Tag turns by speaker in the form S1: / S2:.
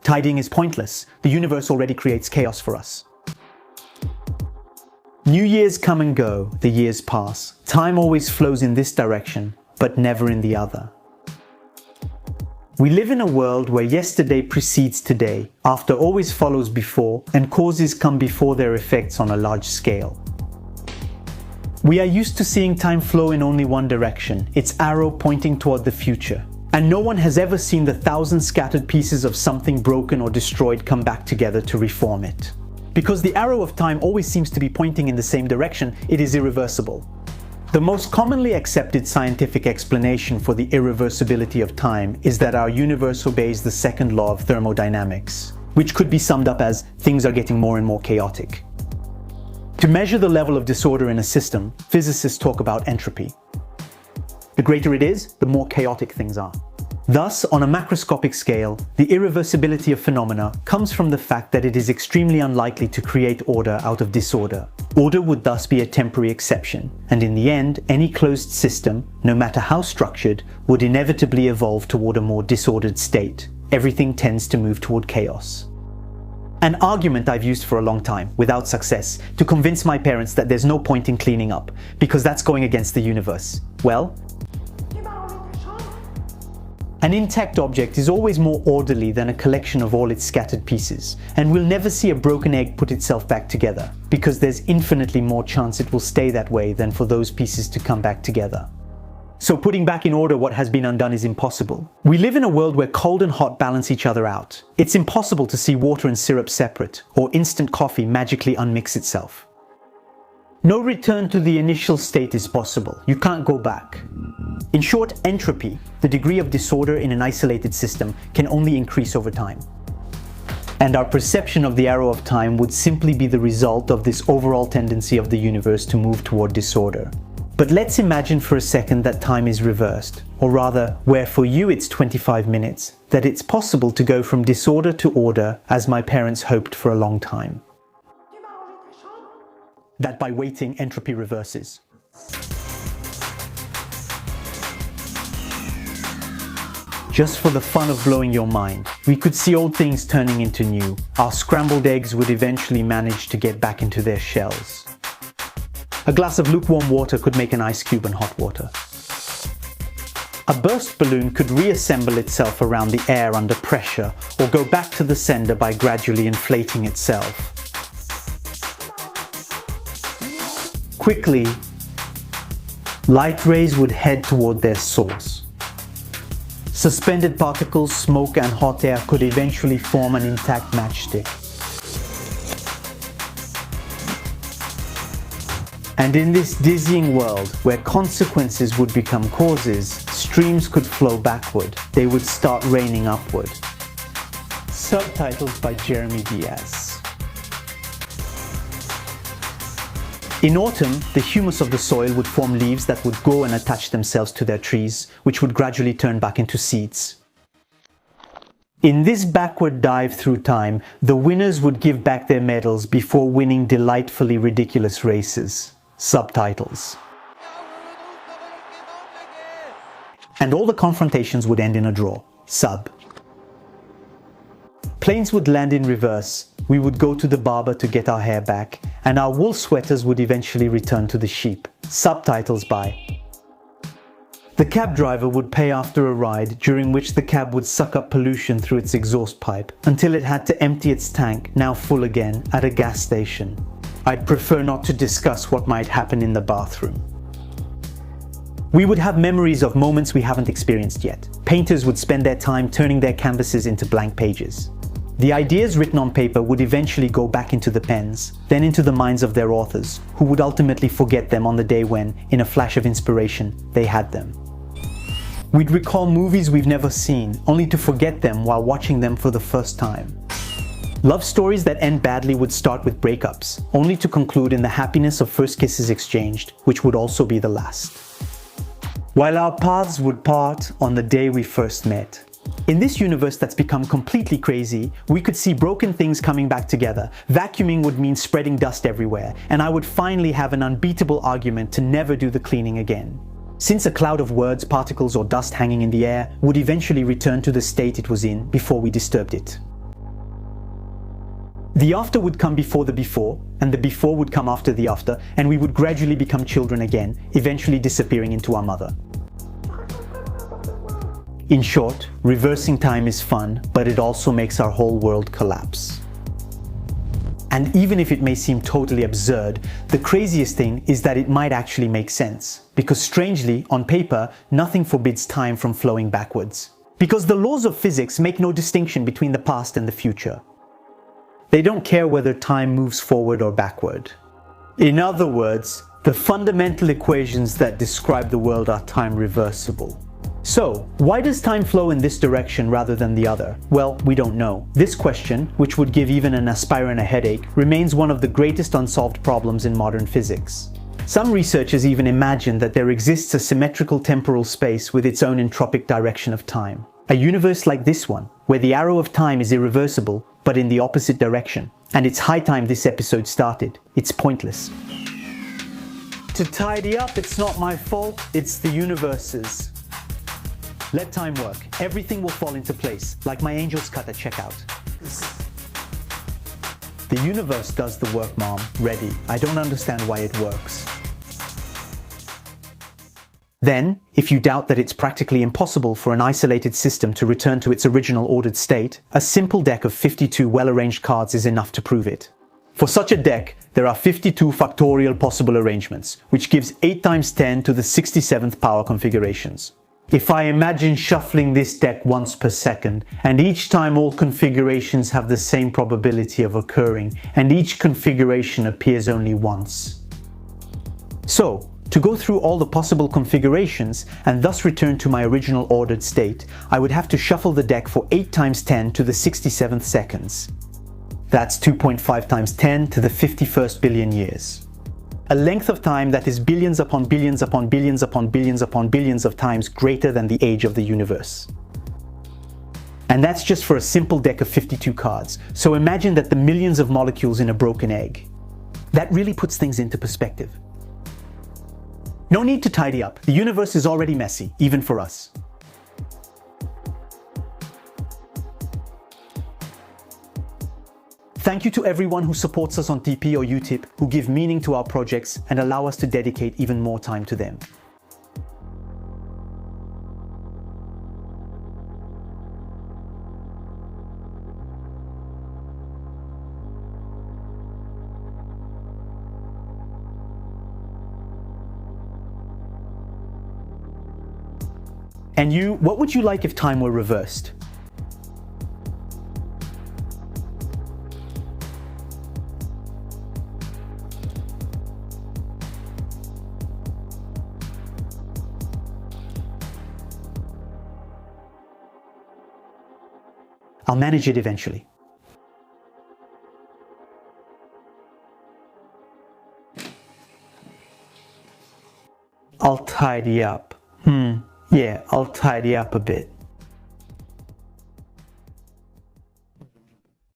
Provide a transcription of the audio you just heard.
S1: Tidying is pointless. The universe already creates chaos for us. New years come and go, the years pass. Time always flows in this direction, but never in the other. We live in a world where yesterday precedes today, after always follows before, and causes come before their effects on a large scale. We are used to seeing time flow in only one direction, its arrow pointing toward the future. And no one has ever seen the thousand scattered pieces of something broken or destroyed come back together to reform it. Because the arrow of time always seems to be pointing in the same direction, it is irreversible. The most commonly accepted scientific explanation for the irreversibility of time is that our universe obeys the second law of thermodynamics, which could be summed up as things are getting more and more chaotic. To measure the level of disorder in a system, physicists talk about entropy. The greater it is, the more chaotic things are. Thus, on a macroscopic scale, the irreversibility of phenomena comes from the fact that it is extremely unlikely to create order out of disorder. Order would thus be a temporary exception, and in the end, any closed system, no matter how structured, would inevitably evolve toward a more disordered state. Everything tends to move toward chaos. An argument I've used for a long time, without success, to convince my parents that there's no point in cleaning up, because that's going against the universe. Well, an intact object is always more orderly than a collection of all its scattered pieces, and we'll never see a broken egg put itself back together, because there's infinitely more chance it will stay that way than for those pieces to come back together. So putting back in order what has been undone is impossible. We live in a world where cold and hot balance each other out. It's impossible to see water and syrup separate, or instant coffee magically unmix itself. No return to the initial state is possible. You can't go back. In short, entropy, the degree of disorder in an isolated system, can only increase over time. And our perception of the arrow of time would simply be the result of this overall tendency of the universe to move toward disorder. But let's imagine for a second that time is reversed, or rather, where for you it's 25 minutes, that it's possible to go from disorder to order as my parents hoped for a long time. That by waiting, entropy reverses. Just for the fun of blowing your mind, we could see old things turning into new. Our scrambled eggs would eventually manage to get back into their shells. A glass of lukewarm water could make an ice cube in hot water. A burst balloon could reassemble itself around the air under pressure, or go back to the sender by gradually inflating itself. Quickly, light rays would head toward their source. Suspended particles, smoke and hot air could eventually form an intact matchstick. And in this dizzying world, where consequences would become causes, streams could flow backward. They would start raining upward. Subtitles by Jeremy Diaz. In autumn, the humus of the soil would form leaves that would grow and attach themselves to their trees, which would gradually turn back into seeds. In this backward dive through time, the winners would give back their medals before winning delightfully ridiculous races. Subtitles. And all the confrontations would end in a draw. Sub. Planes would land in reverse. We would go to the barber to get our hair back, and our wool sweaters would eventually return to the sheep. Subtitles by. The cab driver would pay after a ride, during which the cab would suck up pollution through its exhaust pipe, until it had to empty its tank, now full again, at a gas station. I'd prefer not to discuss what might happen in the bathroom. We would have memories of moments we haven't experienced yet. Painters would spend their time turning their canvases into blank pages. The ideas written on paper would eventually go back into the pens, then into the minds of their authors, who would ultimately forget them on the day when, in a flash of inspiration, they had them. We'd recall movies we've never seen, only to forget them while watching them for the first time. Love stories that end badly would start with breakups, only to conclude in the happiness of first kisses exchanged, which would also be the last. While our paths would part on the day we first met. In this universe that's become completely crazy, we could see broken things coming back together. Vacuuming would mean spreading dust everywhere, and I would finally have an unbeatable argument to never do the cleaning again. Since a cloud of words, particles or dust hanging in the air would eventually return to the state it was in before we disturbed it. The after would come before the before, and the before would come after the after, and we would gradually become children again, eventually disappearing into our mother. In short, reversing time is fun, but it also makes our whole world collapse. And even if it may seem totally absurd, the craziest thing is that it might actually make sense. Because strangely, on paper, nothing forbids time from flowing backwards. Because the laws of physics make no distinction between the past and the future. They don't care whether time moves forward or backward. In other words, the fundamental equations that describe the world are time reversible. So, why does time flow in this direction rather than the other? Well, we don't know. This question, which would give even an aspirant a headache, remains one of the greatest unsolved problems in modern physics. Some researchers even imagine that there exists a symmetrical temporal space with its own entropic direction of time. A universe like this one, where the arrow of time is irreversible, but in the opposite direction. And it's high time this episode started. It's pointless. To tidy up, it's not my fault, it's the universe's. Let time work. Everything will fall into place, like my angel's cut at checkout. The universe does the work, Mom. Ready. I don't understand why it works. Then, if you doubt that it's practically impossible for an isolated system to return to its original ordered state, a simple deck of 52 well-arranged cards is enough to prove it. For such a deck, there are 52 factorial possible arrangements, which gives 8 times 10 to the 67th power configurations. If I imagine shuffling this deck once per second, and each time all configurations have the same probability of occurring, and each configuration appears only once. So, to go through all the possible configurations, and thus return to my original ordered state, I would have to shuffle the deck for 8 times 10 to the 67th seconds. That's 2.5 times 10 to the 51st billion years. A length of time that is billions upon billions upon billions upon billions upon billions of times greater than the age of the universe. And that's just for a simple deck of 52 cards, so imagine that the millions of molecules in a broken egg. That really puts things into perspective. No need to tidy up, the universe is already messy, even for us. Thank you to everyone who supports us on TP or Utip, who give meaning to our projects and allow us to dedicate even more time to them. And you, what would you like if time were reversed? I'll manage it eventually. I'll tidy up. Yeah, I'll tidy up a bit.